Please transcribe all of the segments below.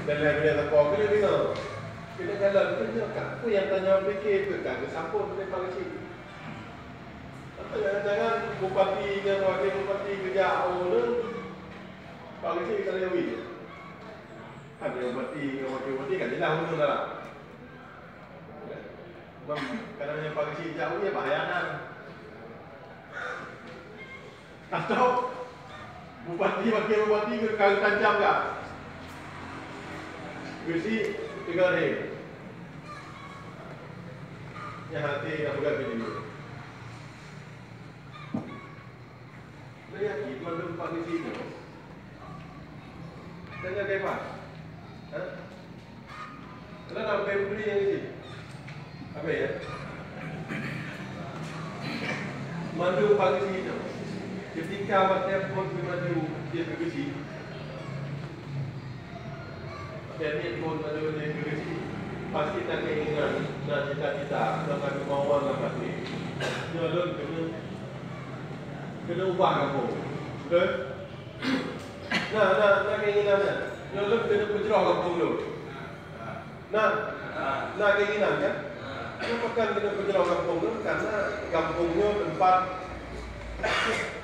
dalam benda apa kena dengar. Kena jalan kena kat aku yang tanya fikir ke kat siapa boleh pangsi. Apa jangan bupati dengan wakil bupati kerja orang pangsi kita lewi. Ada bupati dengan wakil bupati kan jelas betul dah. Kadang yang pangsi jauh dia bahayanan. Atau bupati wakil bupati ke kali tajam tak? Besi tinggal ni. Yang hati nak buat video. Saya yakin mana tempat di sini. Tanya Dewan. Kenapa nak beli yang ini? Apa ya? Mandu pagi sini. Ketika waktu pun maju dia berisi. Jadi pun maju dia berisi. Pasti tak keinginan, nak cita-cita, nak kemauan lah pasti. Jangan kena ubah kamu, betul? Nak keinginannya. Jangan kena berjerah kamu dulu. Nak keinginan kan? Kenapa kan kena berjerah kamu dulu? Karena kampungnya tempat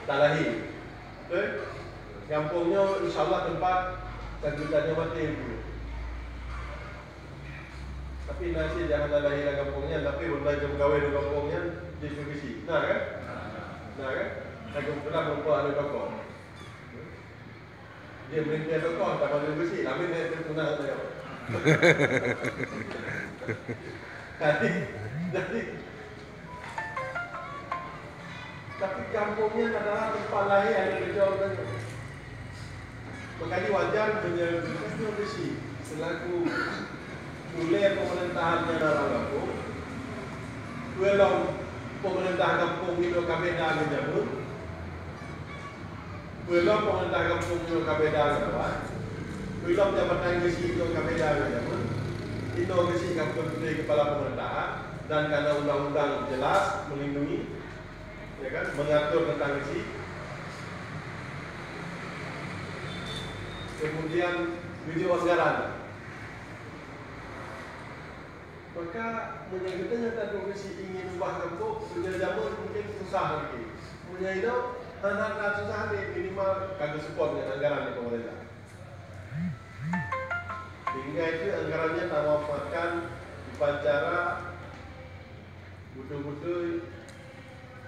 tak lahir, betul? Kampungnya insyaAllah tempat kejutannya mati dulu. Tapi nasi jangan lahir kampungnya, tapi berbagai pegawai di kampungnya distribusi. Nah kan? Nah kan? Aku pernah membuat ada tokoh. Dia merintah tokoh, tak mahu distribusi. Tapi dia punah saya. Jadi tapi kampungnya adalah tempat lahir yang berjuang. Makanya wajar menyebutkan distribusi selaku mulai pemerintahannya dalam kampung, belum pemerintah kampung itu kabeda menjamur, belum pemerintah kampung itu kabeda menjawab, belum jabatan gesi itu kabeda menjamur, itu gesi kampung itu kepala pemerintahan dan karena undang-undang jelas melindungi, ya kan, mengatur tentang gesi. Kemudian video anggaran. Maka menyangkutnya tadi komisi ingin ubah kampung, punya zaman mungkin susah lagi. Punya itu anak-anak susah ni minimal kagak support dengan anggaran di pemerintah. Hingga itu anggarannya tak memanfaatkan upacara betul-betul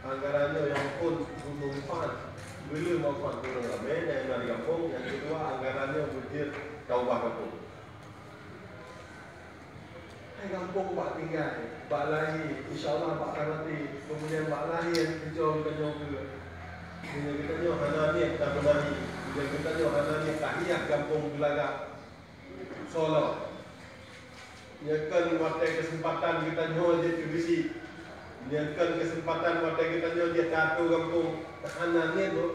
anggarannya yang pun bermanfaat. Bila manfaat orang ramai yang dari kampung, yang kedua anggarannya berjir kau ubah kampung. Kampung Pak tinggal, Pak lahir, insyaAllah Pak akan mati. Kemudian Pak lahir yang kejauh kita juga. Kemudian kita nyoh Hanani tak benahi. Kemudian kita nyoh Hanani tahiyah kampung Gelagak Solo. Ya kan waktu kesempatan kita nyoh dia divisi. Ya kan kesempatan waktu kita nyoh dia tato kampung Hanani tu.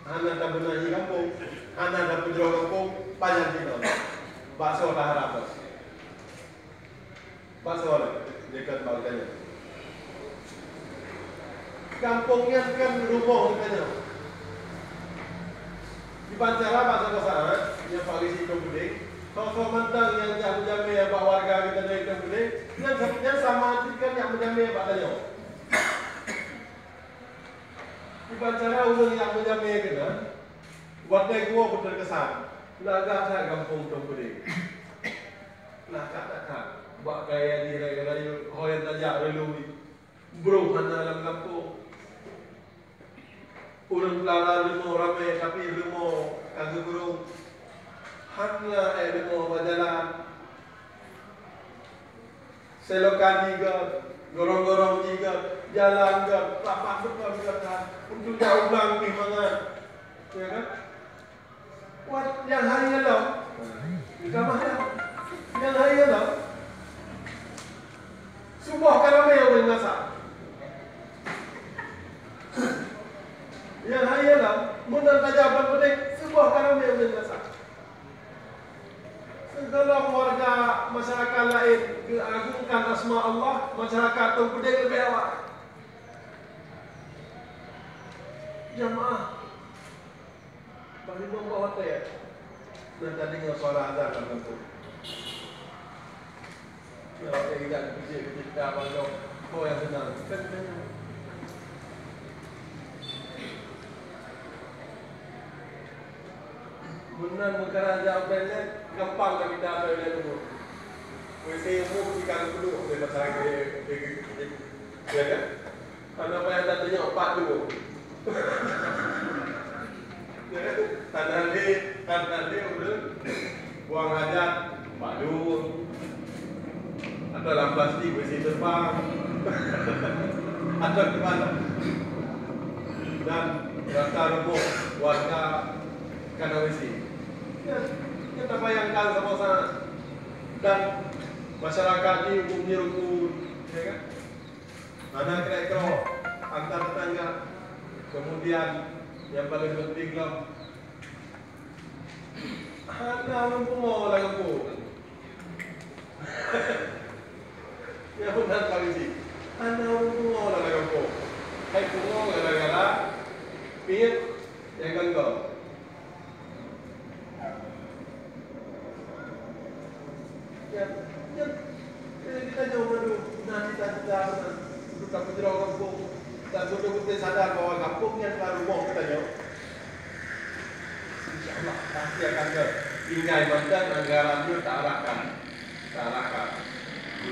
Hana tak benahi kampung, Hana tak penjauh kampung, panjang kita. Bakso tak harap. Masalah dekat baliknya. Kampungnya kan rumah katanya. Di Bancara bahasa yang polisi kemudian, kalau mentang yang jamu-jamu yang pak warga kita dari kemudian, yang sama kan yang menjamu pak tanya. Di Bancara orang yang menjamu kita, waktu gua berkesan, laga saya kampung kemudian, laga tak. Buat gaya ni, gaya hoyan tajak relui, beruhan dalam kampung. Orang pelara lemo ramai, tapi lemo kagak burung. Hanya lemo berjalan. Selokan juga, gorong-gorong juga, jalan juga, lapak depan juga. Untuk jauh ulang ni mana, ya kan? Buat yang hari lalu, bukan mana? Yang hari lalu. Sebuah karamel yang bermasak. Yang hari lah, menang tajaban petik, sebuah karamel yang bermasak. Segala warga masyarakat lain mengagungkan asma Allah, masyarakat Tengkudeng lebih awal. Jamaah, bagi membawa tayar. Dan tadi dengan suara azan dalam kampung. Okey, kita kecil-kecil dah abang kau yang senang. Kan Benar mengkara jauh dan gampang kami dah ada dulu. Saya mau ikan dulu dari masyarakat ya kan? Karena apa yang tanya opat dulu. Ya kan? Tanda udah buang hajat, padu, atau dalam plastik besi terbang, atau di mana? Dan rasa rembuk warga Kanawisi. Ya, kita bayangkan sama-sama dan masyarakat ini umumnya rukun, ya kan? Ada kira-kira antar tetangga. Kemudian yang paling penting lah, ada orang pungo lah kamu. Ya benar Pak Isi. Ada orang pungo lah kamu. Hai pungo gara-gara pihak yang ganggu. Ya, kita jauh dulu. Nanti kita buka penjara kampung dan betul-betul sadar bahwa kampung yang baru mau kita jauh. InsyaAllah pasti akan ke tinggai mantan anggaran itu tak arahkan.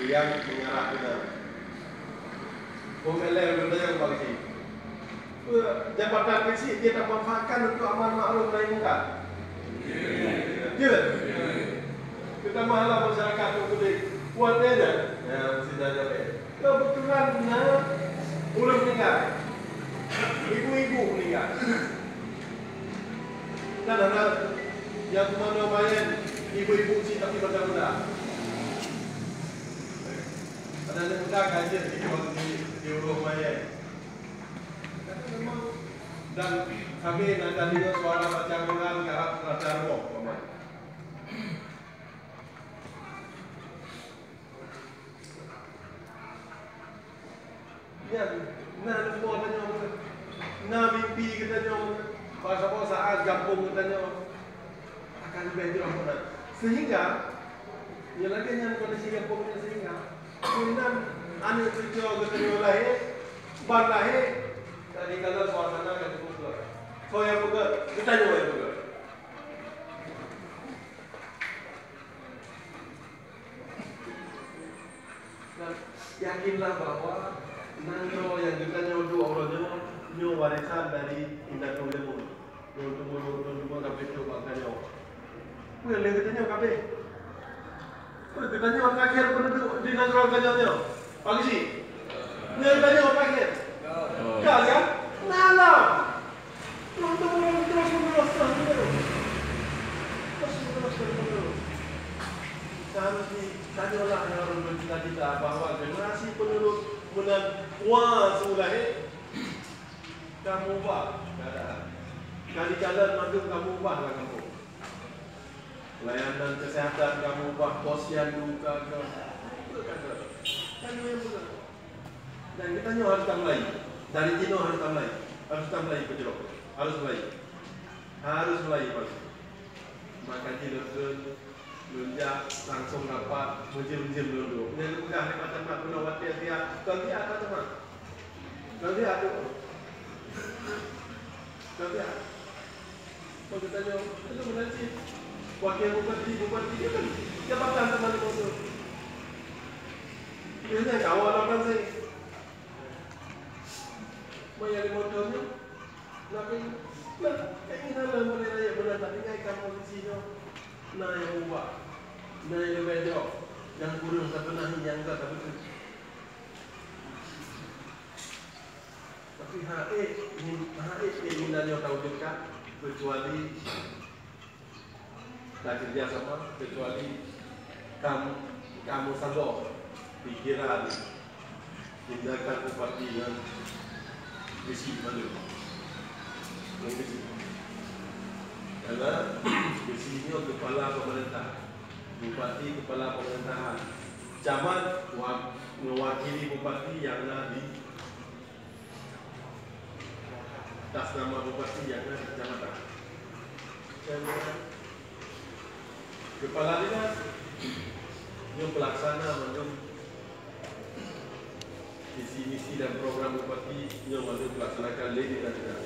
Yang mengarah benar. Pemelih berdaya kembali. Jabatan kecil dia tak manfaatkan untuk amal maklum lain bukan? Ya. Kita mahala masyarakat itu boleh buat aja. Ya, mesti dah jawab. Kebetulan belum meninggal. Ibu-ibu meninggal. Dan ada yang mana main ibu-ibu si tapi muda-muda. Ada yang muda kajian di urung main. Dan kami ada juga suara macam dengan karat rasa roh. Ya, semua tanya mimpi kita tanya bahasa saat kampung kita tanya akan lebih apa sehingga ya lagi yang kondisi kampung ini sehingga kemudian anak kerja kita lahir bar lahir dari kalau suasana yang cukup so yang juga kita juga juga dan yakinlah bahwa nangro yang kita nyodo orangnya nyo warisan dari indah tulemu nyodo sampai coba kanyo boleh kita nyo kabe kita nyo akhir penduduk di nangro kanyo pagi sih kita nyo akhir kan nala terus harus ditanyalah yang orang bercita-cita bahwa generasi penerus menang semulanya kamu ubah kali jalan masuk kamu ubahlah kamu layanan kesehatan kamu ubah posyandu ke dan kita harus tambah dari Cina harus tambah penjeruk harus mulai pagi maka Cina lunjak langsung dapat menjim dulu. Ini bukan macam-macam menawat dia. Nanti apa teman? Nanti ada. Kalau kita jauh, itu benar sih. Wakil bupati itu kan jabatan teman itu. Biasanya kawan orang sih. Bayar motornya, keinginan lah mulai raya benar tak tinggal kamu di sini. Nah yang ubah, nah yang beda, yang kurang tak pernah yang tak betul. Tapi ini nanya tahu juga kecuali tak kerja sama kecuali kamu sanggup pikiran tindakan bupati yang besi malu, yang besi. Karena besinya kepala pemerintah, bupati kepala pemerintahan, camat mewakili bupati yang ada di atas nama bupati yang ada di kecamatan. Kepala dinas Yang pelaksana macam visi misi dan program bupati yang macam pelaksanakan lagi dan tidak.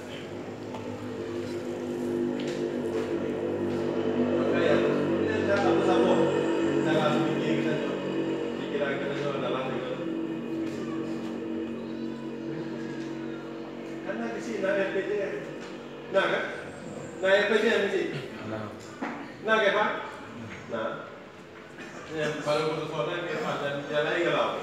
Maka yang ini cara bersama, cara berfikir kita, pikiran kita dalam itu. Karena di sini ada PJM, nah kan? Nah PJM di sini, nah kan Pak? Nah. Ya, kalau putus soalnya dia dan dia lagi kalau.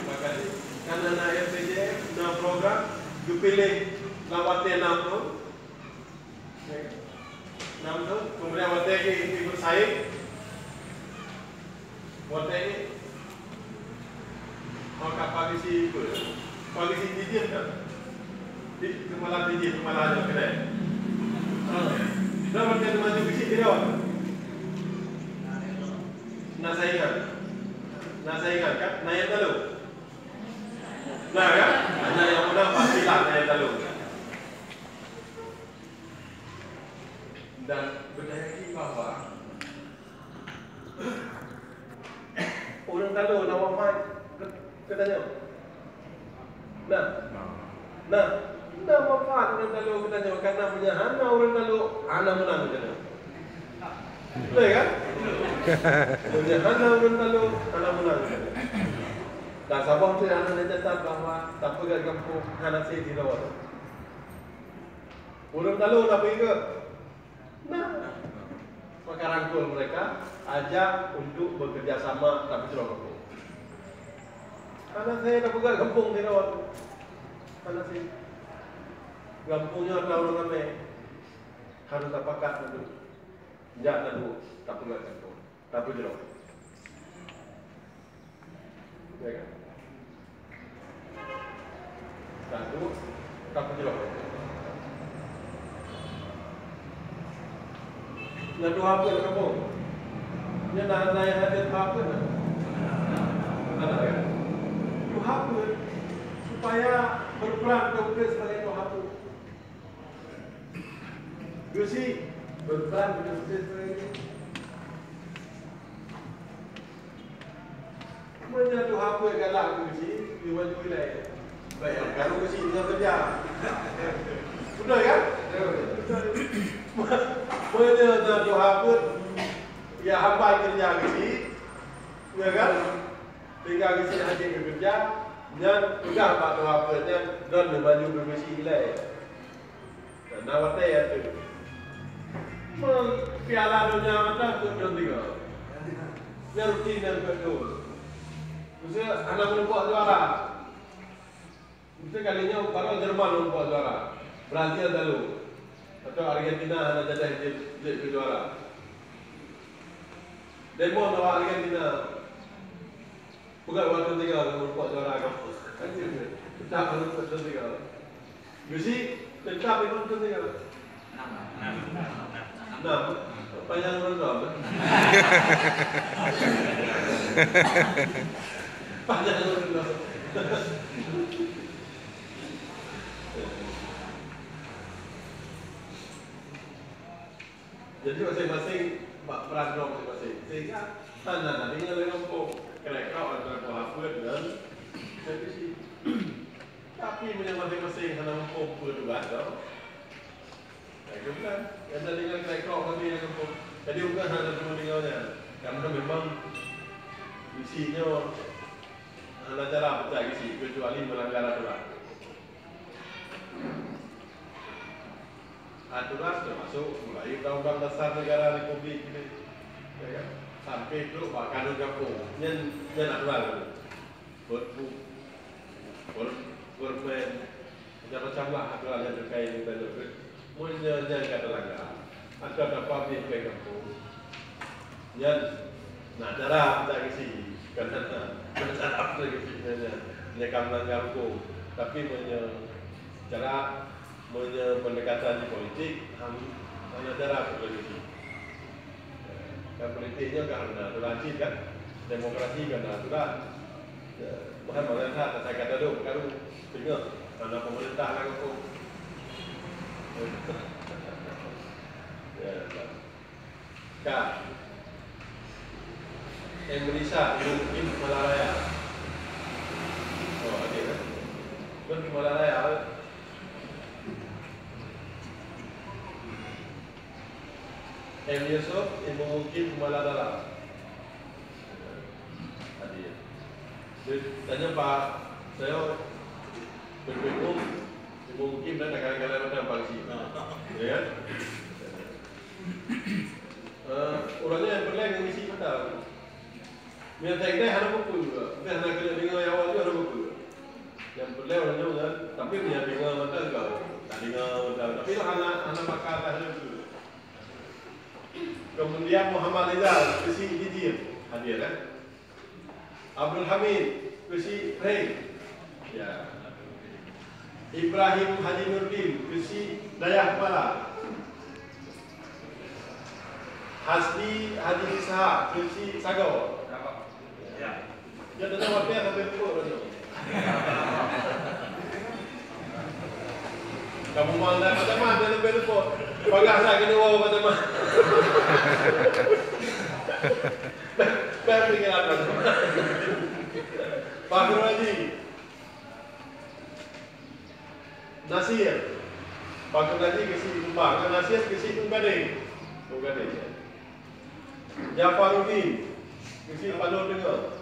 Makanya karena nak RPJM, nak program, you pilih lawatnya 6 tu, 6 tu, kemudian watnya ini bersaing, watnya ini, maka koalisi itu, koalisi didiam kan? Di malam tinggi, malam yang kena. Dah macam maju ke sini dia. Nak saingan kan? Naik dulu. Nah kan? Hanya yang mudah pastilah naik dulu. Dan berdaya lagi bahawa orang dulu nak wafat katanya. Nah. Tidak manfaat orang lalu kita jawab karena punya anak orang lalu anak menang kita. Betul kan? Punya anak orang lalu anak menang kita. Dan sabah tu anak mencatat bahawa tak pegang kampung anak saya di luar. Orang lalu nak pergi ke? Nah, maka rangkul mereka ajak untuk bekerjasama tapi suruh kampung. Anak saya tak pegang kampung di luar. Anak saya. Kampungnya kalau orang ramai harus tapakat dulu. Jangan dulu, tak perlu kampung, tak perlu jeruk. Ya kan? Satu, tak perlu jeruk. Nak dua apa di kampung? Dia nak naik hadir apa nak? Ada kan? Dua apa supaya berperan konkret sebagai dua apa. Gusi berperan dengan sesuai ini. Menjadi apa galak Gusi di maju wilayah. Baik, kalau Gusi dengan kerja. Betul kan? Menjadi apa ya hamba kerja Gusi, ya kan? Tinggal Gusi hati bekerja, dan pegang pak apa dan maju bermisi wilayah. Dan nawatnya itu. Piala dunia mana pun juga. Dia rutin dan betul. Maksudnya anak membuat juara. Maksudnya kalinya baru Jerman membuat juara, Brazil dulu, atau Argentina anak jadi juara. Demo bawa Argentina. Bukan waktu tiga membuat juara kamu. Tak perlu waktu tiga. Gusi tetap itu tiga. Nah, panjang orang tua. Panjang orang tua. Jadi masing-masing peran masing-masing. Sehingga tanda tinggal di kampung. Kereka antara pelapor dan televisi. Tapi masing-masing hanya kampung berdua. Bukan, yang tadi dengan kereta kami yang kampung. Jadi bukan hanya cuma tinggalnya, karena memang isinya hanya cara pecah isi, kecuali melanggar aturan. Aturan termasuk mulai Undang-Undang Dasar Negara Republik ini, ya kan? Sampai itu Pak Kanun kampung, yang aturan, bermain macam-macam lah aturan yang terkait dengan itu. Menjaga kata ada dapat di kampung. Yang nak cara kita isi, kerana cara kita isi nya kamlang kampung. Tapi cara pendekatan di politik, hanya cara politik. Dan politiknya karena aturan kan, demokrasi karena aturan. Bahan pemerintah, saya kata dulu, dengar. Mana pemerintah lah kau. Ya, Kak. Indonesia mungkin Malaya. Oh, ada kan? Mungkin Malaya. Yusuf mungkin Malaya. Ada. Tanya Pak, saya berbingung. Mungkin dan kadang-kadang ada bangsi. Ya kan? Orangnya yang berlain yang misi betul. Yang teknik ada buku juga. Bukan hanya kena dengar yang awal juga ada buku. Yang berlain orangnya kan, tapi punya dengar betul juga. Tak dengar betul. Tapi anak bakal tak ada dulu. Kemudian Muhammad Rizal, kesi Didim, hadir kan? Abdul Hamid, kesi Ray. Ya. Ibrahim Haji Nurdin, kesi Dayah Kepala. Hasbi Haji Ishak, kesi Sagau. Ya. Dia tanya apa yang sampai pukul tu. Kamu mahu nak macam mana dia lebih lupa. Pagah tak kena bawa macam mana. Baik tinggal apa. Pak Nur Haji. Nasir. Pak Nur Haji ke si Tumpang. Nasir ke si Tunggading. Tunggading. Jafaruddin ke si Palur Dengar.